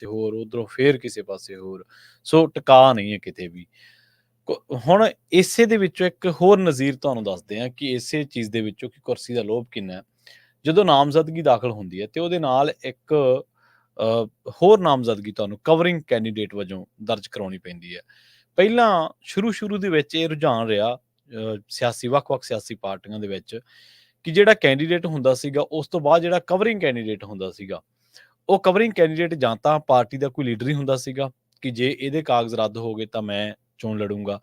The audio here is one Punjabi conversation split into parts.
ਪਾਸੇ ਹੋਰ, ਉਧਰੋਂ ਫੇਰ ਕਿਸੇ ਪਾਸੇ ਹੋਰ, ਸੋ ਟਿਕਾ ਨਹੀਂ ਹੈ ਕਿਤੇ ਵੀ। ਹੁਣ ਇਸੇ ਦੇ ਵਿੱਚੋਂ ਇੱਕ ਹੋਰ ਨਜ਼ੀਰ ਤੁਹਾਨੂੰ ਦੱਸਦੇ ਹਾਂ ਕਿ ਇਸੇ ਚੀਜ਼ ਦੇ ਵਿੱਚੋਂ ਕਿ ਕੁਰਸੀ ਦਾ ਲੋਭ ਕਿੰਨਾ ਹੈ। ਜਦੋਂ ਨਾਮਜ਼ਦਗੀ ਦਾਖਲ ਹੁੰਦੀ ਹੈ ਤੇ ਉਹਦੇ ਨਾਲ ਇੱਕ ਹੋਰ ਨਾਮਜ਼ਦਗੀ ਤੁਹਾਨੂੰ ਕਵਰਿੰਗ ਕੈਂਡੀਡੇਟ ਵਜੋਂ ਦਰਜ ਕਰਾਉਣੀ ਪੈਂਦੀ ਹੈ। ਪਹਿਲਾਂ ਸ਼ੁਰੂ ਦੇ ਵਿੱਚ ਇਹ ਰੁਝਾਨ ਰਿਹਾ ਸਿਆਸੀ ਵੱਖ-ਵੱਖ ਸਿਆਸੀ ਪਾਰਟੀਆਂ ਦੇ ਵਿੱਚ ਕਿ ਜਿਹੜਾ ਕੈਂਡੀਡੇਟ ਹੁੰਦਾ ਸੀਗਾ ਉਸ ਤੋਂ ਬਾਅਦ ਜਿਹੜਾ ਕਵਰਿੰਗ ਕੈਂਡੀਡੇਟ ਹੁੰਦਾ ਸੀਗਾ, ਉਹ ਕਵਰਿੰਗ ਕੈਂਡੀਡੇਟ ਜਾਂ ਤਾਂ ਪਾਰਟੀ ਦਾ ਕੋਈ ਲੀਡਰ ਹੀ ਹੁੰਦਾ ਸੀਗਾ ਕਿ ਜੇ ਇਹਦੇ ਕਾਗਜ਼ ਰੱਦ ਹੋ ਗਏ ਤਾਂ ਮੈਂ ਚੋਣ ਲੜੂੰਗਾ,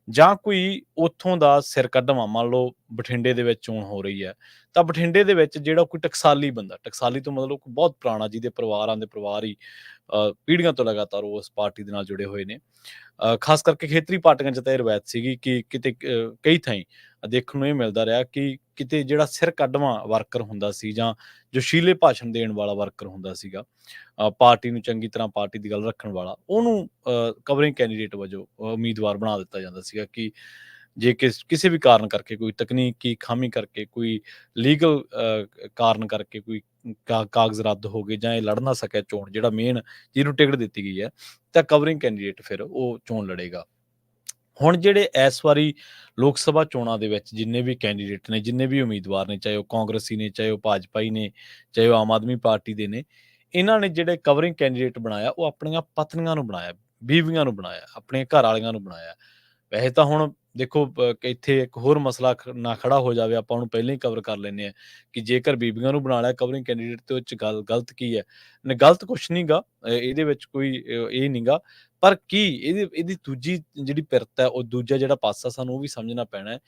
ਜਾਂ ਕੋਈ ਉੱਥੋਂ ਦਾ ਸਿਰਕੱਢਵਾਂ। ਮੰਨ ਲਓ ਬਠਿੰਡੇ ਦੇ ਵਿੱਚ ਚੋਣ ਹੋ ਰਹੀ ਹੈ ਤਾਂ ਬਠਿੰਡੇ ਦੇ ਵਿੱਚ ਜਿਹੜਾ ਕੋਈ ਟਕਸਾਲੀ ਬੰਦਾ, ਟਕਸਾਲੀ ਤੋਂ ਮਤਲਬ ਕੋਈ ਬਹੁਤ ਪੁਰਾਣਾ, ਜਿਹਦੇ ਪਰਿਵਾਰ ਹੀ ਪੀੜ੍ਹੀਆਂ ਤੋਂ ਲਗਾਤਾਰ ਉਸ ਪਾਰਟੀ ਦੇ ਨਾਲ ਜੁੜੇ ਹੋਏ ਨੇ। ਖਾਸ ਕਰਕੇ ਖੇਤਰੀ ਪਾਰਟੀਆਂ 'ਚ ਤਾਂ ਇਹ ਰਵਾਇਤ ਸੀਗੀ ਕਿ ਕਿਤੇ ਕਈ ਥਾਈਂ ਦੇਖਣ ਨੂੰ ਇਹ ਮਿਲਦਾ ਰਿਹਾ ਕਿ ਕਿਤੇ ਜਿਹੜਾ ਸਿਰ ਕੱਢਵਾਂ ਵਰਕਰ ਹੁੰਦਾ ਸੀ ਜਾਂ ਜੋਸ਼ੀਲੇ ਭਾਸ਼ਣ ਦੇਣ ਵਾਲਾ ਵਰਕਰ ਹੁੰਦਾ ਸੀਗਾ, ਪਾਰਟੀ ਨੂੰ ਚੰਗੀ ਤਰ੍ਹਾਂ ਪਾਰਟੀ ਦੀ ਗੱਲ ਰੱਖਣ ਵਾਲਾ, ਉਹਨੂੰ ਕਵਰਿੰਗ ਕੈਂਡੀਡੇਟ ਵਜੋਂ ਉਮੀਦਵਾਰ ਬਣਾ ਦਿੱਤਾ ਜਾਂਦਾ ਸੀਗਾ ਕਿ ਜੇ ਕਿਸੇ ਵੀ ਕਾਰਨ ਕਰਕੇ, ਕੋਈ ਤਕਨੀਕੀ ਖਾਮੀ ਕਰਕੇ, ਕੋਈ ਲੀਗਲ ਕਾਰਨ ਕਰਕੇ ਕੋਈ ਕਾਗਜ਼ ਰੱਦ ਹੋ ਗਏ ਜਾਂ ਇਹ ਲੜ ਨਾ ਸਕਿਆ ਚੋਣ, ਜਿਹੜਾ ਮੇਨ ਜਿਹਨੂੰ ਟਿਕਟ ਦਿੱਤੀ ਗਈ ਹੈ, ਤਾਂ ਕਵਰਿੰਗ ਕੈਂਡੀਡੇਟ ਫਿਰ ਉਹ ਚੋਣ ਲੜੇਗਾ। ਹੁਣ ਜਿਹੜੇ ਇਸ ਵਾਰੀ ਲੋਕ ਸਭਾ ਚੋਣਾਂ ਦੇ ਵਿੱਚ ਜਿੰਨੇ ਵੀ ਕੈਂਡੀਡੇਟ ਨੇ, ਜਿੰਨੇ ਵੀ ਉਮੀਦਵਾਰ ਨੇ, ਚਾਹੇ ਉਹ ਕਾਂਗਰਸੀ ਨੇ, ਚਾਹੇ ਉਹ ਭਾਜਪਾਈ ਨੇ, ਚਾਹੇ ਉਹ ਆਮ ਆਦਮੀ ਪਾਰਟੀ ਦੇ ਨੇ, ਇਹਨਾਂ ਨੇ ਜਿਹੜੇ ਕਵਰਿੰਗ ਕੈਂਡੀਡੇਟ ਬਣਾਇਆ ਉਹ ਆਪਣੀਆਂ ਪਤਨੀਆਂ ਨੂੰ ਬਣਾਇਆ, ਬੀਵੀਆਂ ਨੂੰ ਬਣਾਇਆ, ਆਪਣੀਆਂ ਘਰ ਵਾਲੀਆਂ ਨੂੰ ਬਣਾਇਆ। ਵੈਸੇ ਤਾਂ ਹੁਣ ਦੇਖੋ ਕਿ ਇੱਥੇ ਇੱਕ ਹੋਰ ਮਸਲਾ ਨਾ ਖੜਾ ਹੋ ਜਾਵੇ, ਆਪਾਂ ਉਹਨੂੰ ਪਹਿਲਾਂ ਹੀ ਕਵਰ ਕਰ ਲੈਂਦੇ ਹਾਂ ਕਿ ਜੇਕਰ ਬੀਬੀਆਂ ਨੂੰ ਬਣਾ ਲਿਆ ਕਵਰਿੰਗ ਕੈਂਡੀਡੇਟ ਤੇ ਉਹ 'ਚ ਗਲਤ ਕੀ ਹੈ? ਗਲਤ ਕੁਛ ਨਹੀਂ ਗਾ, ਇਹਦੇ ਵਿੱਚ ਕੋਈ ਇਹ ਨਹੀਂ ਗਾ, ਪਰ ਕੀ ਇਹਦੀ ਦੂਜੀ ਜਿਹੜੀ ਪਿਰਤ ਹੈ, ਉਹ ਦੂਜਾ ਜਿਹੜਾ ਪਾਸਾ ਸਾਨੂੰ ਉਹ ਵੀ ਸਮਝਣਾ ਪੈਣਾ ਹੈ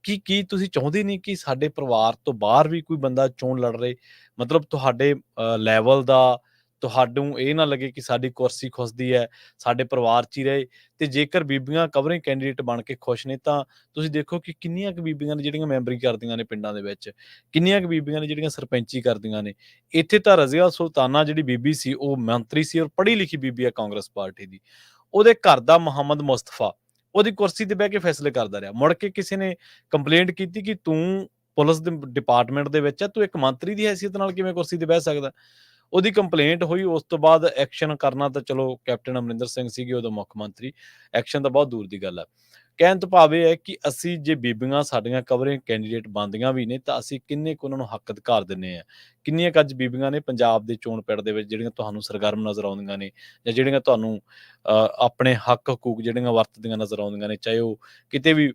ਕਿ ਕੀ ਤੁਸੀਂ ਚਾਹੁੰਦੇ ਨਹੀਂ ਕਿ ਸਾਡੇ ਪਰਿਵਾਰ ਤੋਂ ਬਾਹਰ ਵੀ ਕੋਈ ਬੰਦਾ ਚੋਣ ਲੜ ਰਹੇ, ਮਤਲਬ ਤੁਹਾਡੇ ਲੈਵਲ ਦਾ, ਤੁਹਾਨੂੰ ਇਹ ਨਾ ਲੱਗੇ ਕਿ ਸਾਡੀ ਕੁਰਸੀ ਖੁੱਸਦੀ ਹੈ, ਸਾਡੇ ਪਰਿਵਾਰ 'ਚ ਹੀ ਰਹੇ। ਤੇ ਜੇਕਰ ਬੀਬੀਆਂ ਕਵਰਿੰਗ ਕੈਂਡੀਡੇਟ ਬਣ ਕੇ ਖੁਸ਼ ਨੇ ਤਾਂ ਤੁਸੀਂ ਦੇਖੋ ਕਿ ਕਿੰਨੀਆਂ ਕੁ ਬੀਬੀਆਂ ਨੇ ਜਿਹੜੀਆਂ ਮੈਂਬਰੀ ਕਰਦੀਆਂ ਨੇ ਪਿੰਡਾਂ ਦੇ ਵਿੱਚ, ਕਿੰਨੀਆਂ ਕੁ ਬੀਬੀਆਂ ਨੇ ਜਿਹੜੀਆਂ ਸਰਪੰਚੀ ਕਰਦੀਆਂ ਨੇ। ਇੱਥੇ ਤਾਂ ਰਜ਼ੀਆ ਸੁਲਤਾਨਾ ਜਿਹੜੀ ਬੀਬੀ ਸੀ ਉਹ ਮੰਤਰੀ ਸੀ ਔਰ ਪੜ੍ਹੀ ਲਿਖੀ ਬੀਬੀ ਹੈ ਕਾਂਗਰਸ ਪਾਰਟੀ ਦੀ। ਉਹਦੇ ਘਰ ਦਾ ਮੁਹੰਮਦ ਮੁਸਤਫਾ ਉਹਦੀ ਕੁਰਸੀ ਤੇ ਬਹਿ ਕੇ ਫੈਸਲੇ ਕਰਦਾ ਰਿਹਾ। ਮੁੜ ਕੇ ਕਿਸੇ ਨੇ ਕੰਪਲੇਂਟ ਕੀਤੀ ਕਿ ਤੂੰ ਪੁਲਿਸ ਦੇ ਡਿਪਾਰਟਮੈਂਟ ਦੇ ਵਿੱਚ ਹੈ, ਤੂੰ ਇੱਕ ਮੰਤਰੀ ਦੀ ਹੈਸੀਅਤ ਨਾਲ ਕਿਵੇਂ ਕੁਰਸੀ ਤੇ ਬਹਿ ਸਕਦਾ? ਉਹਦੀ ਕੰਪਲੇਂਟ ਹੋਈ, ਉਸ ਤੋਂ ਬਾਅਦ ਐਕਸ਼ਨ ਕਰਨਾ ਤਾਂ ਚਲੋ ਕੈਪਟਨ ਅਮਰਿੰਦਰ ਸਿੰਘ ਸੀਗੇ ਉਦੋਂ ਮੁੱਖ ਮੰਤਰੀ, ਐਕਸ਼ਨ ਤਾਂ ਬਹੁਤ ਦੂਰ ਦੀ ਗੱਲ ਹੈ। ਕਹਿਣ ਤੋਂ ਭਾਵ ਇਹ ਹੈ ਕਿ ਅਸੀਂ ਜੇ ਬੀਬੀਆਂ ਸਾਡੀਆਂ ਕਵਰਿੰਗ ਕੈਂਡੀਡੇਟ ਬਣਦੀਆਂ ਵੀ ਨੇ ਤਾਂ ਅਸੀਂ ਕਿੰਨੇ ਕੁ ਉਹਨਾਂ ਨੂੰ ਹੱਕ ਅਧਿਕਾਰ ਦਿੰਦੇ ਹਾਂ। ਕਿੰਨੀਆਂ ਕੁ ਅੱਜ ਬੀਬੀਆਂ ਨੇ ਪੰਜਾਬ ਦੇ ਚੋਣ ਪਿੰਡ ਦੇ ਵਿੱਚ ਜਿਹੜੀਆਂ ਤੁਹਾਨੂੰ ਸਰਗਰਮ ਨਜ਼ਰ ਆਉਂਦੀਆਂ ਨੇ, ਜਾਂ ਜਿਹੜੀਆਂ ਤੁਹਾਨੂੰ ਆਪਣੇ ਹੱਕ ਹਕੂਕ ਜਿਹੜੀਆਂ ਵਰਤਦੀਆਂ ਨਜ਼ਰ ਆਉਂਦੀਆਂ ਨੇ, ਚਾਹੇ ਉਹ ਕਿਤੇ ਵੀ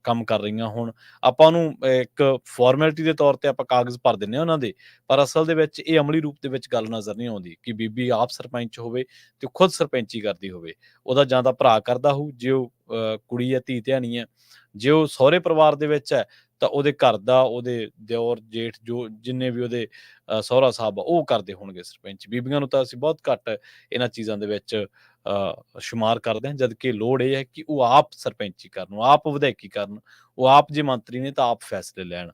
ਕੰਮ ਕਰ ਰਹੀਆਂ ਹੋਣ। ਆਪਾਂ ਉਹਨੂੰ ਇੱਕ ਫਾਰਮੈਲਿਟੀ ਦੇ ਤੌਰ ਤੇ ਆਪਾਂ ਕਾਗਜ਼ ਭਰ ਦਿੰਦੇ ਹਾਂ ਉਹਨਾਂ ਦੇ, ਪਰ ਅਸਲ ਦੇ ਵਿੱਚ ਇਹ ਅਮਲੀ ਰੂਪ ਦੇ ਵਿੱਚ ਗੱਲ ਨਜ਼ਰ ਨਹੀਂ ਆਉਂਦੀ ਕਿ ਬੀਬੀ ਆਪ ਸਰਪੰਚ ਹੋਵੇ ਤੇ ਖੁਦ ਸਰਪੰਚੀ ਕਰਦੀ ਹੋਵੇ। ਉਹਦਾ ਜਾਂ ਤਾਂ ਭਰਾ ਕਰਦਾ ਹੋਊ ਜੇ ਉਹ ਕੁੜੀ ਹੈ, ਧੀ ਧਿਆਣੀ ਹੈ। ਜੇ ਉਹ ਸਹੁਰੇ ਪਰਿਵਾਰ ਦੇ ਵਿੱਚ ਹੈ ਤਾਂ ਉਹਦੇ ਘਰ ਦਾ, ਉਹਦੇ ਦਿਓਰ ਜੇਠ, ਜੋ ਜਿੰਨੇ ਵੀ ਉਹਦੇ ਸਹੁਰਾ ਸਾਹਿਬ ਆ, ਉਹ ਕਰਦੇ ਹੋਣਗੇ ਸਰਪੰਚ। ਬੀਬੀਆਂ ਨੂੰ ਤਾਂ ਅਸੀਂ ਬਹੁਤ ਘੱਟ ਇਹਨਾਂ ਚੀਜ਼ਾਂ ਦੇ ਵਿੱਚ ਸ਼ੁਮਾਰ ਕਰਦੇ ਹਾਂ, ਜਦ ਕਿ ਲੋੜ ਇਹ ਹੈ ਕਿ ਉਹ ਆਪ ਸਰਪੰਚੀ ਕਰਨ, ਉਹ ਆਪ ਵਿਧਾਇਕੀ ਕਰਨ, ਉਹ ਆਪ ਜੇ ਮੰਤਰੀ ਨੇ ਤਾਂ ਆਪ ਫੈਸਲੇ ਲੈਣ।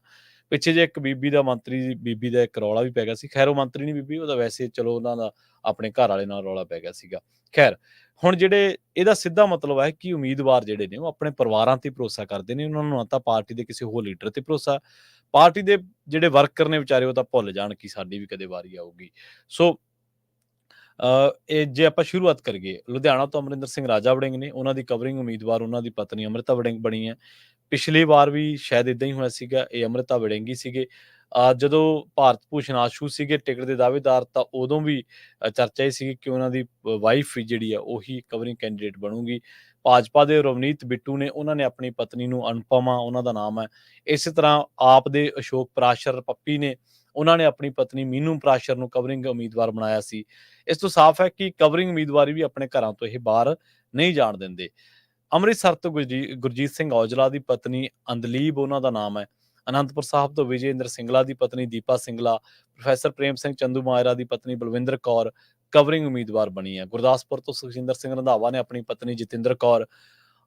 ਪਿੱਛੇ ਜੇ ਇੱਕ ਬੀਬੀ ਦਾ ਇੱਕ ਰੌਲਾ ਵੀ ਪੈ ਗਿਆ ਸੀ। ਖੈਰ ਉਹ ਮੰਤਰੀ ਨਹੀਂ ਬੀਬੀ, ਉਹਦਾ ਵੈਸੇ ਚਲੋ ਉਹਨਾਂ ਦਾ ਆਪਣੇ ਘਰ ਵਾਲੇ ਨਾਲ ਰੌਲਾ ਪੈ ਗਿਆ ਸੀਗਾ। ਖੈਰ ਹੁਣ ਜਿਹੜੇ ਇਹਦਾ ਸਿੱਧਾ ਮਤਲਬ ਹੈ ਕਿ ਉਮੀਦਵਾਰ ਜਿਹੜੇ ਨੇ ਉਹ ਆਪਣੇ ਪਰਿਵਾਰਾਂ ਤੇ ਭਰੋਸਾ ਕਰਦੇ ਨੇ, ਉਹਨਾਂ ਨੂੰ ਨਾ ਤਾਂ ਪਾਰਟੀ ਦੇ ਕਿਸੇ ਹੋਰ ਲੀਡਰ ਤੇ ਭਰੋਸਾ। ਪਾਰਟੀ ਦੇ ਜਿਹੜੇ ਵਰਕਰ ਨੇ ਵਿਚਾਰੇ ਉਹ ਤਾਂ ਭੁੱਲ ਜਾਣ ਕਿ ਸਾਡੀ ਵੀ ਕਦੇ ਵਾਰੀ ਆਊਗੀ। ਸੋ ਇਹ ਜੇ ਆਪਾਂ ਸ਼ੁਰੂਆਤ ਕਰੀਏ, ਲੁਧਿਆਣਾ ਤੋਂ ਅਮਰਿੰਦਰ ਸਿੰਘ ਰਾਜਾ ਵੜਿੰਗ ਨੇ, ਉਹਨਾਂ ਦੀ ਕਵਰਿੰਗ ਉਮੀਦਵਾਰ ਉਹਨਾਂ ਦੀ ਪਤਨੀ ਅੰਮ੍ਰਿਤਾ ਵੜਿੰਗ ਬਣੀ ਹੈ। ਪਿਛਲੀ ਵਾਰ ਵੀ ਸ਼ਾਇਦ ਏਦਾਂ ਹੀ ਹੋਇਆ ਸੀਗਾ, ਇਹ ਅੰਮ੍ਰਿਤਾ ਵੜਿੰਗ ਹੀ ਸੀਗੇ। ਜਦੋਂ ਭਾਰਤ ਭੂਸ਼ਣ ਆਸ਼ੂ ਸੀਗੇ ਟਿਕਟ ਦੇ ਦਾਅਵੇਦਾਰ, ਤਾਂ ਉਦੋਂ ਵੀ ਚਰਚਾ ਇਹ ਸੀਗੀ ਕਿ ਉਹਨਾਂ ਦੀ ਵਾਈਫ ਜਿਹੜੀ ਆ ਉਹੀ ਕਵਰਿੰਗ ਕੈਂਡੀਡੇਟ ਬਣੂਗੀ। ਭਾਜਪਾ ਦੇ ਰਵਨੀਤ ਬਿੱਟੂ ਨੇ, ਉਹਨਾਂ ਨੇ ਆਪਣੀ ਪਤਨੀ ਨੂੰ ਅਨੁਪਮਾ ਉਹਨਾਂ ਦਾ ਨਾਮ ਹੈ। ਇਸੇ ਤਰ੍ਹਾਂ ਆਪ ਦੇ ਅਸ਼ੋਕ ਪਰਾਸ਼ਰ ਪੱਪੀ ਨੇ, ਉਹਨਾਂ ਨੇ ਆਪਣੀ ਪਤਨੀ ਮੀਨੂ ਪਰਾਸ਼ਰ ਨੂੰ ਕਵਰਿੰਗ ਉਮੀਦਵਾਰ ਬਣਾਇਆ ਸੀ। ਇਸ ਤੋਂ ਸਾਫ਼ ਹੈ ਕਿ ਕਵਰਿੰਗ ਉਮੀਦਵਾਰੀ ਵੀ ਆਪਣੇ ਘਰਾਂ ਤੋਂ ਇਹ ਬਾਹਰ ਨਹੀਂ ਜਾਣ ਦਿੰਦੇ। ਅੰਮ੍ਰਿਤਸਰ ਤੋਂ ਗੁਰਜੀਤ ਸਿੰਘ ਔਜਲਾ ਦੀ ਪਤਨੀ ਅੰਦਲੀਬ ਉਹਨਾਂ ਦਾ ਨਾਮ ਹੈ। ਅਨੰਦਪੁਰ ਸਾਹਿਬ ਤੋਂ ਵਿਜੇ ਇੰਦਰ ਸਿੰਗਲਾ ਦੀ ਪਤਨੀ ਦੀਪਾ ਸਿੰਗਲਾ, ਪ੍ਰੋਫੈਸਰ ਪ੍ਰੇਮ ਸਿੰਘ ਚੰਦੂਮਾਜਰਾ ਦੀ ਪਤਨੀ ਬਲਵਿੰਦਰ ਕੌਰ ਕਵਰਿੰਗ ਉਮੀਦਵਾਰ ਬਣੀ ਹੈ। ਗੁਰਦਾਸਪੁਰ ਤੋਂ ਸੁਖਜਿੰਦਰ ਸਿੰਘ ਰੰਧਾਵਾ ਨੇ ਆਪਣੀ ਪਤਨੀ ਜਤਿੰਦਰ ਕੌਰ,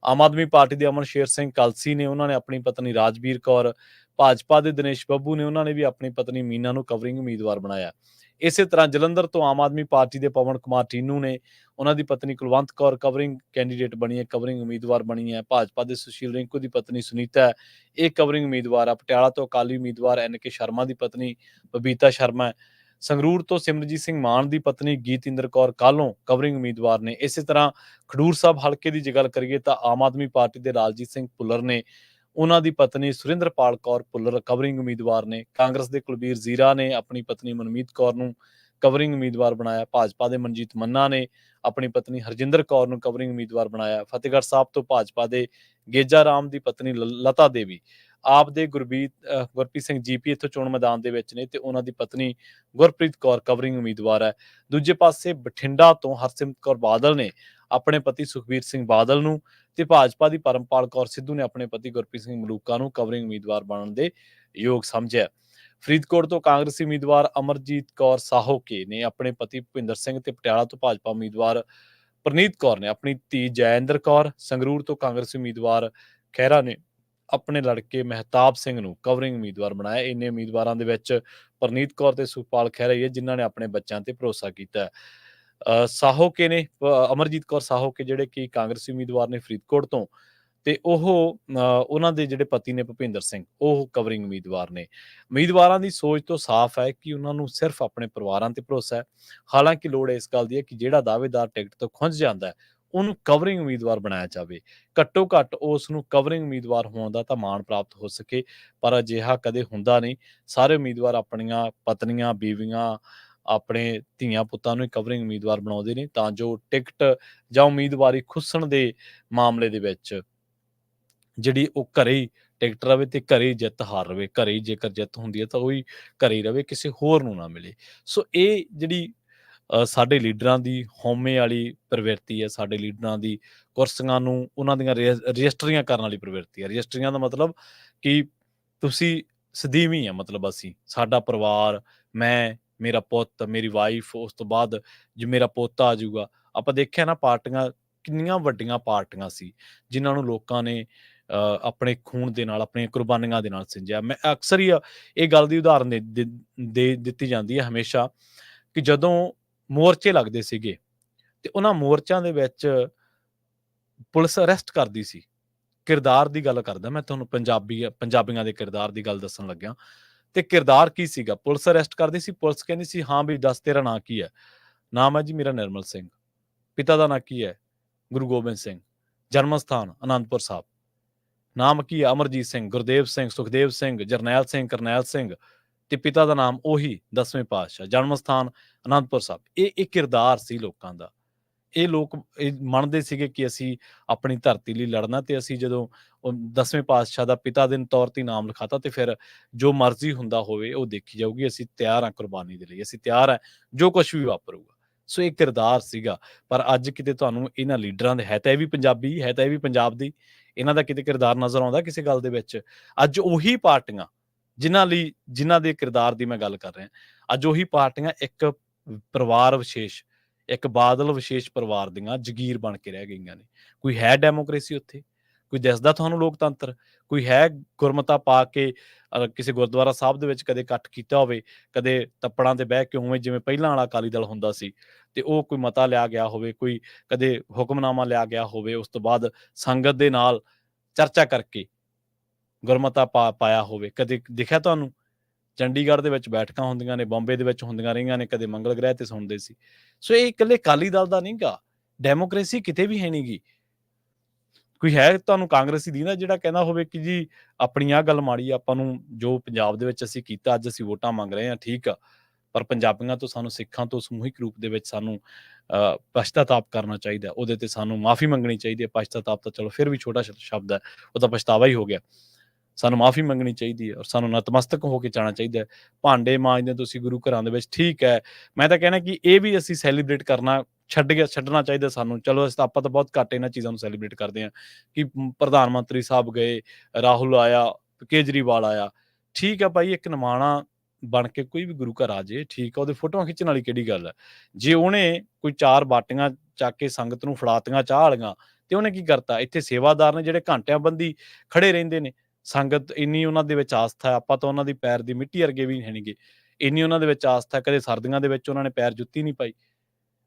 ਆਮ ਆਦਮੀ ਪਾਰਟੀ ਦੇ ਅਮਨ ਸ਼ੇਰ ਸਿੰਘ ਕਲਸੀ ਨੇ, ਉਹਨਾਂ ਨੇ ਆਪਣੀ ਪਤਨੀ ਰਾਜਵੀਰ ਕੌਰ, ਭਾਜਪਾ ਦੇ ਦਿਨੇਸ਼ ਬੱਬੂ ਨੇ, ਉਹਨਾਂ ਨੇ ਵੀ ਆਪਣੀ ਪਤਨੀ ਮੀਨਾ ਨੂੰ ਕਵਰਿੰਗ ਉਮੀਦਵਾਰ ਬਣਾਇਆ। ਇਸੇ ਤਰ੍ਹਾਂ ਜਲੰਧਰ ਤੋਂ ਆਮ ਆਦਮੀ ਪਾਰਟੀ ਦੇ ਪਵਨ ਕੁਮਾਰ ਟੀਨੂ ਨੇ, ਉਹਨਾਂ ਦੀ ਪਤਨੀ ਕੁਲਵੰਤ ਕੌਰ ਕਵਰਿੰਗ ਕੈਂਡੀਡੇਟ ਬਣੀ ਹੈ, ਕਵਰਿੰਗ ਉਮੀਦਵਾਰ ਬਣੀ ਹੈ। ਭਾਜਪਾ ਦੇ ਸੁਸ਼ੀਲ ਰਿੰਕੂ ਦੀ ਪਤਨੀ ਸੁਨੀਤਾ ਹੈ, ਇਹ ਕਵਰਿੰਗ ਉਮੀਦਵਾਰ ਆ। ਪਟਿਆਲਾ ਤੋਂ ਅਕਾਲੀ ਉਮੀਦਵਾਰ NK ਸ਼ਰਮਾ ਦੀ ਪਤਨੀ ਬਬੀਤਾ ਸ਼ਰਮਾ ਹੈ। ਸੰਗਰੂਰ ਤੋਂ ਸਿਮਰਜੀਤ ਸਿੰਘ ਮਾਨ ਦੀ ਪਤਨੀ ਗੀਤਿੰਦਰ ਕੌਰ ਕਾਹਲੋਂ ਕਵਰਿੰਗ ਉਮੀਦਵਾਰ ਨੇ। ਇਸੇ ਤਰ੍ਹਾਂ ਖਡੂਰ ਸਾਹਿਬ ਹਲਕੇ ਦੀ ਜੇ ਗੱਲ ਕਰੀਏ ਤਾਂ ਆਮ ਆਦਮੀ ਪਾਰਟੀ ਦੇ ਲਾਲਜੀਤ ਸਿੰਘ ਭੁੱਲਰ ਨੇ, ਉਹਨਾਂ ਦੀ ਪਤਨੀ ਸੁਰਿੰਦਰਪਾਲ ਕੌਰ ਭੁੱਲਰ ਕਵਰਿੰਗ ਉਮੀਦਵਾਰ ਨੇ। ਕਾਂਗਰਸ ਦੇ ਕੁਲਬੀਰ ਜ਼ੀਰਾ ਨੇ ਆਪਣੀ ਪਤਨੀ ਮਨਮੀਤ ਕੌਰ ਨੂੰ ਕਵਰਿੰਗ ਉਮੀਦਵਾਰ ਬਣਾਇਆ। ਭਾਜਪਾ ਦੇ ਮਨਜੀਤ ਮੰਨਾ ਨੇ ਆਪਣੀ ਪਤਨੀ ਹਰਜਿੰਦਰ ਕੌਰ ਨੂੰ ਕਵਰਿੰਗ ਉਮੀਦਵਾਰ ਬਣਾਇਆ। ਫਤਿਹਗੜ੍ਹ ਸਾਹਿਬ ਤੋਂ ਭਾਜਪਾ ਦੇ ਗੇਜਾ ਰਾਮ ਦੀ ਪਤਨੀ ਲਤਾ ਦੇਵੀ, ਆਪ ਦੇ ਗੁਰਪ੍ਰੀਤ ਸਿੰਘ ਜੀਪੀ ਇੱਥੋਂ ਚੋਣ ਮੈਦਾਨ ਦੇ ਵਿੱਚ ਨੇ ਤੇ ਉਹਨਾਂ ਦੀ ਪਤਨੀ ਗੁਰਪ੍ਰੀਤ ਕੌਰ ਕਵਰਿੰਗ ਉਮੀਦਵਾਰ ਹੈ। ਦੂਜੇ ਪਾਸੇ ਬਠਿੰਡਾ ਤੋਂ ਹਰਸਿਮਰਤ ਕੌਰ ਬਾਦਲ ਨੇ ਆਪਣੇ ਪਤੀ ਸੁਖਬੀਰ ਸਿੰਘ ਬਾਦਲ ਨੂੰ ਤੇ ਭਾਜਪਾ ਦੀ ਪਰਮਪਾਲ ਕੌਰ ਸਿੱਧੂ ਨੇ ਆਪਣੇ ਪਤੀ ਗੁਰਪ੍ਰੀਤ ਸਿੰਘ ਮਲੂਕਾ ਨੂੰ ਕਵਰਿੰਗ ਉਮੀਦਵਾਰ ਬਣਨ ਦੇ ਯੋਗ ਸਮਝਿਆ। ਫਰੀਦਕੋਟ ਤੋਂ ਕਾਂਗਰਸੀ ਉਮੀਦਵਾਰ ਅਮਰਜੀਤ ਕੌਰ ਸਾਹੋਕੇ ਨੇ ਆਪਣੇ ਪਤੀ ਭੁਪਿੰਦਰ ਸਿੰਘ ਤੇ ਪਟਿਆਲਾ ਤੋਂ ਭਾਜਪਾ ਉਮੀਦਵਾਰ ਪ੍ਰਨੀਤ ਕੌਰ ਨੇ ਆਪਣੀ ਧੀ ਜੈਇੰਦਰ ਕੌਰ, ਸੰਗਰੂਰ ਤੋਂ ਕਾਂਗਰਸੀ ਉਮੀਦਵਾਰ ਖਹਿਰਾ ਨੇ ਆਪਣੇ ਲੜਕੇ ਮਹਿਤਾਬ ਸਿੰਘ ਨੂੰ ਕਵਰਿੰਗ ਉਮੀਦਵਾਰ ਬਣਾਇਆ। ਇੰਨੇ ਉਮੀਦਵਾਰਾਂ ਦੇ ਵਿੱਚ ਪ੍ਰਨੀਤ ਕੌਰ ਤੇ ਸੁਖਪਾਲ ਖਹਿਰਾ ਹੀ ਹੈ ਜਿਨ੍ਹਾਂ ਨੇ ਆਪਣੇ ਬੱਚਿਆਂ ਤੇ ਭਰੋਸਾ ਕੀਤਾ ਹੈ। ਸਾਹੋਕੇ ਨੇ ਅਮਰਜੀਤ ਕੌਰ ਸਾਹੋਕੇ ਜਿਹੜੇ ਕਿ ਕਾਂਗਰਸੀ ਉਮੀਦਵਾਰ ਨੇ ਫਰੀਦਕੋਟ ਤੋਂ, ਤੇ ਉਹਨਾਂ ਦੇ ਜਿਹੜੇ ਪਤੀ ਨੇ ਭੁਪਿੰਦਰ ਸਿੰਘ, ਉਹ ਕਵਰਿੰਗ ਉਮੀਦਵਾਰ ਨੇ। ਉਮੀਦਵਾਰਾਂ ਦੀ ਸੋਚ ਤੋਂ ਸਾਫ਼ ਹੈ ਕਿ ਉਹਨਾਂ ਨੂੰ ਸਿਰਫ ਆਪਣੇ ਪਰਿਵਾਰਾਂ ਤੇ ਭਰੋਸਾ ਹੈ। ਹਾਲਾਂਕਿ ਲੋੜ ਇਸ ਗੱਲ ਦੀ ਹੈ ਕਿ ਜਿਹੜਾ ਦਾਅਵੇਦਾਰ ਟਿਕਟ ਤੋਂ ਖੁੰਝ ਜਾਂਦਾ ਹੈ ਉਹਨੂੰ ਕਵਰਿੰਗ ਉਮੀਦਵਾਰ ਬਣਾਇਆ ਜਾਵੇ। ਘੱਟੋ ਘੱਟ ਉਸ ਨੂੰ ਕਵਰਿੰਗ ਉਮੀਦਵਾਰ ਹੋਣ ਦਾ ਤਾਂ ਮਾਣ ਪ੍ਰਾਪਤ ਹੋ ਸਕੇ, ਪਰ ਅਜਿਹਾ ਕਦੇ ਹੁੰਦਾ ਨਹੀਂ। ਸਾਰੇ ਉਮੀਦਵਾਰ ਆਪਣੀਆਂ ਪਤਨੀਆਂ, ਬੀਵੀਆਂ, ਆਪਣੇ ਧੀਆਂ ਪੁੱਤਾਂ ਨੂੰ ਕਵਰਿੰਗ ਉਮੀਦਵਾਰ ਬਣਾਉਂਦੇ ਨੇ ਤਾਂ ਜੋ ਟਿਕਟ ਜਾਂ ਉਮੀਦਵਾਰੀ ਖੁੱਸਣ ਦੇ ਮਾਮਲੇ ਦੇ ਵਿੱਚ ਜਿਹੜੀ ਉਹ ਘਰੇ ਹੀ ਟਿਕਟ ਰਵੇ ਤੇ ਘਰੇ ਹੀ ਜਿੱਤ ਹਾਰ ਰਵੇ। ਘਰੇ ਹੀ ਜੇਕਰ ਜਿੱਤ ਹੁੰਦੀ ਹੈ ਤਾਂ ਉਹੀ ਘਰੇ ਹੀ ਰਵੇ, ਕਿਸੇ ਹੋਰ ਨੂੰ ਨਾ ਮਿਲੇ। ਸੋ ਇਹ ਜਿਹੜੀ ਸਾਡੇ ਲੀਡਰਾਂ ਦੀ ਹਉਮੈ ਵਾਲੀ ਪ੍ਰਵਿਰਤੀ ਹੈ, ਸਾਡੇ ਲੀਡਰਾਂ ਦੀ ਕੁਰਸੀਆਂ ਨੂੰ ਉਹਨਾਂ ਦੀਆਂ ਰਜਿਸਟਰੀਆਂ ਕਰਨ ਵਾਲੀ ਪ੍ਰਵਿਰਤੀ ਹੈ। ਰਜਿਸਟਰੀਆਂ ਦਾ ਮਤਲਬ ਕਿ ਤੁਸੀਂ ਸਦੀਵੀ ਆ, ਮਤਲਬ ਅਸੀਂ, ਸਾਡਾ ਪਰਿਵਾਰ, ਮੈਂ, ਮੇਰਾ ਪੁੱਤ, ਮੇਰੀ ਵਾਈਫ, ਉਸ ਤੋਂ ਬਾਅਦ ਜੇ ਮੇਰਾ ਪੋਤਾ ਆ ਜਾਊਗਾ। ਆਪਾਂ ਦੇਖਿਆ ਨਾ ਪਾਰਟੀਆਂ ਕਿੰਨੀਆਂ ਵੱਡੀਆਂ ਪਾਰਟੀਆਂ ਸੀ ਜਿਨ੍ਹਾਂ ਨੂੰ ਲੋਕਾਂ ਨੇ ਆਪਣੇ ਖੂਨ ਦੇ ਨਾਲ, ਆਪਣੀਆਂ ਕੁਰਬਾਨੀਆਂ ਦੇ ਨਾਲ ਸਿੰਜਿਆ। ਮੈਂ ਅਕਸਰ ਹੀ ਇਹ ਗੱਲ ਦੀ ਉਦਾਹਰਨ ਦੇ ਦਿੱਤੀ ਜਾਂਦੀ ਹੈ ਹਮੇਸ਼ਾ ਕਿ ਜਦੋਂ ਮੋਰਚੇ ਲੱਗਦੇ ਸੀਗੇ ਤੇ ਉਹਨਾਂ ਮੋਰਚਿਆਂ ਦੇ ਵਿੱਚ ਪੁਲਿਸ ਅਰੈਸਟ ਕਰਦੀ ਸੀ। ਕਿਰਦਾਰ ਦੀ ਗੱਲ ਕਰਦਾ ਮੈਂ ਤੁਹਾਨੂੰ, ਪੰਜਾਬੀਆਂ ਦੇ ਕਿਰਦਾਰ ਦੀ ਗੱਲ ਦੱਸਣ ਲੱਗਿਆ। ਤੇ ਕਿਰਦਾਰ ਕੀ ਸੀਗਾ? ਪੁਲਿਸ ਅਰੈਸਟ ਕਰਦੀ ਸੀ, ਪੁਲਿਸ ਕਹਿੰਦੀ ਸੀ ਹਾਂ ਵੀ ਦੱਸ ਤੇਰਾ ਨਾਂ ਕੀ ਹੈ? ਨਾਮ ਹੈ ਜੀ ਮੇਰਾ ਨਿਰਮਲ ਸਿੰਘ। ਪਿਤਾ ਦਾ ਨਾਂ ਕੀ ਹੈ? ਗੁਰੂ ਗੋਬਿੰਦ ਸਿੰਘ। ਜਨਮ ਸਥਾਨ ਅਨੰਦਪੁਰ ਸਾਹਿਬ। ਨਾਮ ਕੀ ਹੈ? ਅਮਰਜੀਤ ਸਿੰਘ, ਗੁਰਦੇਵ ਸਿੰਘ, ਸੁਖਦੇਵ ਸਿੰਘ, ਜਰਨੈਲ ਸਿੰਘ, ਕਰਨੈਲ ਸਿੰਘ, ਤੇ ਪਿਤਾ ਦਾ ਨਾਮ ਉਹੀ 10ਵੇਂ ਪਾਤਸ਼ਾਹ। ਜਨਮ ਸਥਾਨ ਅਨੰਦਪੁਰ ਸਾਹਿਬ। ਇਹ ਕਿਰਦਾਰ ਸੀ ਲੋਕਾਂ ਦਾ। ਇਹ ਲੋਕ ਇਹ ਮੰਨਦੇ ਸੀਗੇ ਕਿ ਅਸੀਂ ਆਪਣੀ ਧਰਤੀ ਲਈ ਲੜਨਾ, ਤੇ ਅਸੀਂ ਜਦੋਂ 10ਵੇਂ ਪਾਤਸ਼ਾਹ ਦਾ ਪਿਤਾ ਦੇ ਤੌਰ ਤੇ ਨਾਮ ਲਿਖਾਤਾ ਤੇ ਫਿਰ ਜੋ ਮਰਜ਼ੀ ਹੁੰਦਾ ਹੋਵੇ ਉਹ ਦੇਖੀ ਜਾਊਗੀ। ਅਸੀਂ ਤਿਆਰ ਹਾਂ ਕੁਰਬਾਨੀ ਦੇ ਲਈ, ਅਸੀਂ ਤਿਆਰ ਹਾਂ ਜੋ ਕੁਛ ਵੀ ਵਾਪਰੂਗਾ। ਸੋ ਇਹ ਕਿਰਦਾਰ ਸੀਗਾ। ਪਰ ਅੱਜ ਕਿਤੇ ਤੁਹਾਨੂੰ ਇਹਨਾਂ ਲੀਡਰਾਂ ਦੇ, ਹੈ ਤਾਂ ਇਹ ਵੀ ਪੰਜਾਬੀ, ਹੈ ਤਾਂ ਇਹ ਵੀ ਪੰਜਾਬ ਦੀ, ਇਹਨਾਂ ਦਾ ਕਿਤੇ ਕਿਰਦਾਰ ਨਜ਼ਰ ਆਉਂਦਾ ਕਿਸੇ ਗੱਲ ਦੇ ਵਿੱਚ? ਅੱਜ ਉਹੀ ਪਾਰਟੀਆਂ ਜਿਨ੍ਹਾਂ ਦੇ ਕਿਰਦਾਰ ਦੀ ਮੈਂ ਗੱਲ ਕਰ ਰਿਹਾ, ਅੱਜ ਉਹੀ ਪਾਰਟੀਆਂ ਇੱਕ ਪਰਿਵਾਰ ਵਿਸ਼ੇਸ਼, ਇੱਕ ਬਾਦਲ ਵਿਸ਼ੇਸ਼ ਪਰਿਵਾਰ ਦੀਆਂ ਜਗੀਰ ਬਣ ਕੇ ਰਹਿ ਗਈਆਂ ਨੇ। ਕੋਈ ਹੈ ਡੈਮੋਕ੍ਰੇਸੀ ਉੱਥੇ? ਕੋਈ ਦਿਸਦਾ ਤੁਹਾਨੂੰ ਲੋਕਤੰਤਰ? ਕੋਈ ਹੈ ਗੁਰਮਤਾ ਪਾ ਕੇ ਕਿਸੇ ਗੁਰਦੁਆਰਾ ਸਾਹਿਬ ਦੇ ਵਿੱਚ ਕਦੇ ਇਕੱਠ ਕੀਤਾ ਹੋਵੇ, ਕਦੇ ਤੱਪੜਾਂ ਤੇ ਬਹਿ ਕੇ ਉਵੇਂ ਜਿਵੇਂ ਪਹਿਲਾਂ ਵਾਲਾ ਅਕਾਲੀ ਦਲ ਹੁੰਦਾ ਸੀ ਤੇ ਉਹ ਕੋਈ ਮਤਾ ਲਿਆ ਗਿਆ ਹੋਵੇ, ਕੋਈ ਕਦੇ ਹੁਕਮਨਾਮਾ ਲਿਆ ਗਿਆ ਹੋਵੇ, ਉਸ ਤੋਂ ਬਾਅਦ ਸੰਗਤ ਦੇ ਨਾਲ ਚਰਚਾ ਕਰਕੇ ਗੁਰਮਤਾ ਪਾਇਆ ਹੋਵੇ? ਕਦੇ ਦਿਖਿਆ ਤੁਹਾਨੂੰ? ਚੰਡੀਗੜ੍ਹ ਦੇ ਵਿੱਚ ਬੈਠਕਾਂ ਹੁੰਦੀਆਂ ਨੇ, ਬੰਬੇ ਦੇ ਵਿੱਚ ਹੁੰਦੀਆਂ ਰਹੀਆਂ ਨੇ, ਕਦੇ ਮੰਗਲ ਗ੍ਰਹਿ ਤੇ ਸੁਣਦੇ ਸੀ। ਸੋ ਇਹ ਇਕੱਲੇ ਅਕਾਲੀ ਦਲ ਦਾ ਨਹੀਂ ਗਾ, ਡੈਮੋਕ੍ਰੇਸੀ ਕਿਤੇ ਵੀ ਹੈ ਨਹੀਂ ਗੀ। ਕੋਈ ਹੈ ਤੁਹਾਨੂੰ ਕਾਂਗਰਸੀ ਦੀ ਨਾ ਜਿਹੜਾ ਕਹਿੰਦਾ ਹੋਵੇ ਕਿ ਜੀ ਆਪਣੀ ਆਹ ਗੱਲ ਮਾੜੀ ਆ, ਆਪਾਂ ਨੂੰ ਜੋ ਪੰਜਾਬ ਦੇ ਵਿੱਚ ਅਸੀਂ ਕੀਤਾ, ਅੱਜ ਅਸੀਂ ਵੋਟਾਂ ਮੰਗ ਰਹੇ ਹਾਂ, ਠੀਕ ਆ, ਪਰ ਪੰਜਾਬੀਆਂ ਤੋਂ, ਸਾਨੂੰ ਸਿੱਖਾਂ ਤੋਂ ਸਮੂਹਿਕ ਰੂਪ ਦੇ ਵਿੱਚ ਸਾਨੂੰ ਪਛਤਾਤਾਪ ਕਰਨਾ ਚਾਹੀਦਾ। ਉਹਦੇ ਤੇ ਸਾਨੂੰ ਮਾਫ਼ੀ ਮੰਗਣੀ ਚਾਹੀਦੀ ਹੈ। ਪਛਤਾਤਾਪ ਤਾਂ ਚਲੋ ਫਿਰ ਵੀ ਛੋਟਾ ਸ਼ਬਦ ਹੈ, ਉਹ ਤਾਂ ਪਛਤਾਵਾ ਹੀ ਹੋ ਗਿਆ। ਸਾਨੂੰ ਮਾਫ਼ੀ ਮੰਗਣੀ ਚਾਹੀਦੀ ਹੈ ਔਰ ਸਾਨੂੰ ਨਤਮਸਤਕ ਹੋ ਕੇ ਜਾਣਾ ਚਾਹੀਦਾ ਹੈ। ਭਾਂਡੇ ਮਾਂਜਦੇ ਤੁਸੀਂ ਗੁਰੂ ਘਰਾਂ ਦੇ ਵਿੱਚ, ਠੀਕ ਹੈ। ਮੈਂ ਤਾਂ ਕਹਿਣਾ ਕਿ ਇਹ ਵੀ ਅਸੀਂ ਸੈਲੀਬ੍ਰੇਟ ਕਰਨਾ ਛੱਡਣਾ ਚਾਹੀਦਾ ਸਾਨੂੰ। ਚਲੋ ਆਪਾਂ ਤਾਂ ਬਹੁਤ ਘੱਟ ਇਹਨਾਂ ਚੀਜ਼ਾਂ ਨੂੰ ਸੈਲੀਬ੍ਰੇਟ ਕਰਦੇ ਹਾਂ ਕਿ ਪ੍ਰਧਾਨ ਮੰਤਰੀ ਸਾਹਿਬ ਗਏ, ਰਾਹੁਲ ਆਇਆ, ਕੇਜਰੀਵਾਲ ਆਇਆ, ਠੀਕ ਹੈ ਭਾਈ, ਇੱਕ ਨਿਮਾਣਾ ਬਣ ਕੇ ਕੋਈ ਵੀ ਗੁਰੂ ਘਰ ਆ ਜੇ, ਠੀਕ ਆ, ਉਹਦੇ ਫੋਟੋਆਂ ਖਿੱਚਣ ਵਾਲੀ ਕਿਹੜੀ ਗੱਲ ਹੈ? ਜੇ ਉਹਨੇ ਕੋਈ 4 ਬਾਟੀਆਂ ਚੱਕ ਕੇ ਸੰਗਤ ਨੂੰ ਫੜਾਤੀਆਂ ਚਾਹ ਵਾਲੀਆਂ, ਤੇ ਉਹਨੇ ਕੀ ਕਰਤਾ? ਇੱਥੇ ਸੇਵਾਦਾਰ ਨੇ ਜਿਹੜੇ ਘੰਟਿਆਂ ਬੰਦੀ ਖੜੇ ਰਹਿੰਦੇ ਨੇ, ਸੰਗਤ ਇੰਨੀ ਉਹਨਾਂ ਦੇ ਵਿੱਚ ਆਸਥਾ, ਆਪਾਂ ਤਾਂ ਉਹਨਾਂ ਦੀ ਪੈਰ ਦੀ ਮਿੱਟੀ ਵਰਗੇ ਵੀ ਹੈ ਨੀਗੇ, ਇੰਨੀ ਉਹਨਾਂ ਦੇ ਵਿੱਚ ਆਸਥਾ, ਕਦੇ ਸਰਦੀਆਂ ਦੇ ਵਿੱਚ ਉਹਨਾਂ ਨੇ ਪੈਰ ਜੁੱਤੀ ਨਹੀਂ ਪਾਈ।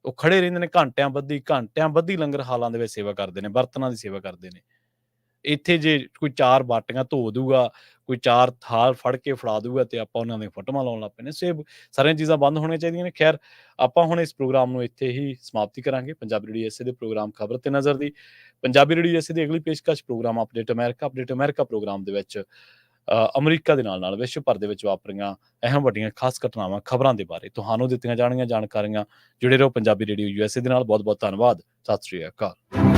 ਉਹ ਖੜੇ ਰਹਿੰਦੇ ਨੇ ਘੰਟਿਆਂ ਬੱਧੀ ਲੰਗਰ ਹਾਲਾਂ ਦੇ ਵਿੱਚ ਸੇਵਾ ਕਰਦੇ ਨੇ, ਬਰਤਨਾਂ ਦੀ ਸੇਵਾ ਕਰਦੇ ਨੇ। ਇੱਥੇ ਜੇ ਕੋਈ 4 ਬਾਟੀਆਂ ਧੋ ਦੂਗਾ, ਕੋਈ 4 ਥਾਲ ਫੜ ਕੇ ਫੜਾ ਦੂਗਾ ਤੇ ਆਪਾਂ ਉਹਨਾਂ ਦੀਆਂ ਫੋਟੋਆਂ ਲਾਉਣ ਲੱਗ ਪੈਂਦੇ ਹਾਂ। ਸੋ ਇਹ ਸਾਰੀਆਂ ਚੀਜ਼ਾਂ ਬੰਦ ਹੋਣੀਆਂ ਚਾਹੀਦੀਆਂ ਨੇ। ਖੈਰ, ਆਪਾਂ ਹੁਣ ਇਸ ਪ੍ਰੋਗਰਾਮ ਨੂੰ ਇੱਥੇ ਹੀ ਸਮਾਪਤੀ ਕਰਾਂਗੇ। ਪੰਜਾਬੀ ਰੇਡੀਓ ਏਸੇ ਦੇ ਪ੍ਰੋਗਰਾਮ ਖਬਰ ਤੇ ਨਜ਼ਰ ਦੀ। ਪੰਜਾਬੀ ਰੇਡੀਓ ਏਸੇ ਦੀ ਅਗਲੀ ਪੇਸ਼ਕਸ਼ ਪ੍ਰੋਗਰਾਮ ਅਪਡੇਟ ਅਮਰੀਕਾ ਪ੍ਰੋਗਰਾਮ ਦੇ ਵਿੱਚ ਅਮਰੀਕਾ ਦੇ ਨਾਲ-ਨਾਲ ਵਿਸ਼ਵ ਭਰ ਦੇ ਵਿੱਚ ਵਾਪਰੀਆਂ ਅਹਿਮ ਵੱਡੀਆਂ ਖਾਸ ਘਟਨਾਵਾਂ, ਖਬਰਾਂ ਦੇ ਬਾਰੇ ਤੁਹਾਨੂੰ ਦਿੱਤੀਆਂ ਜਾਣਗੀਆਂ ਜਾਣਕਾਰੀਆਂ। ਜੁੜੇ ਰਹੋ ਪੰਜਾਬੀ ਰੇਡੀਓ USA ਦੇ ਨਾਲ। ਬਹੁਤ-ਬਹੁਤ ਧੰਨਵਾਦ। ਸਤਿ ਸ੍ਰੀ ਅਕਾਲ।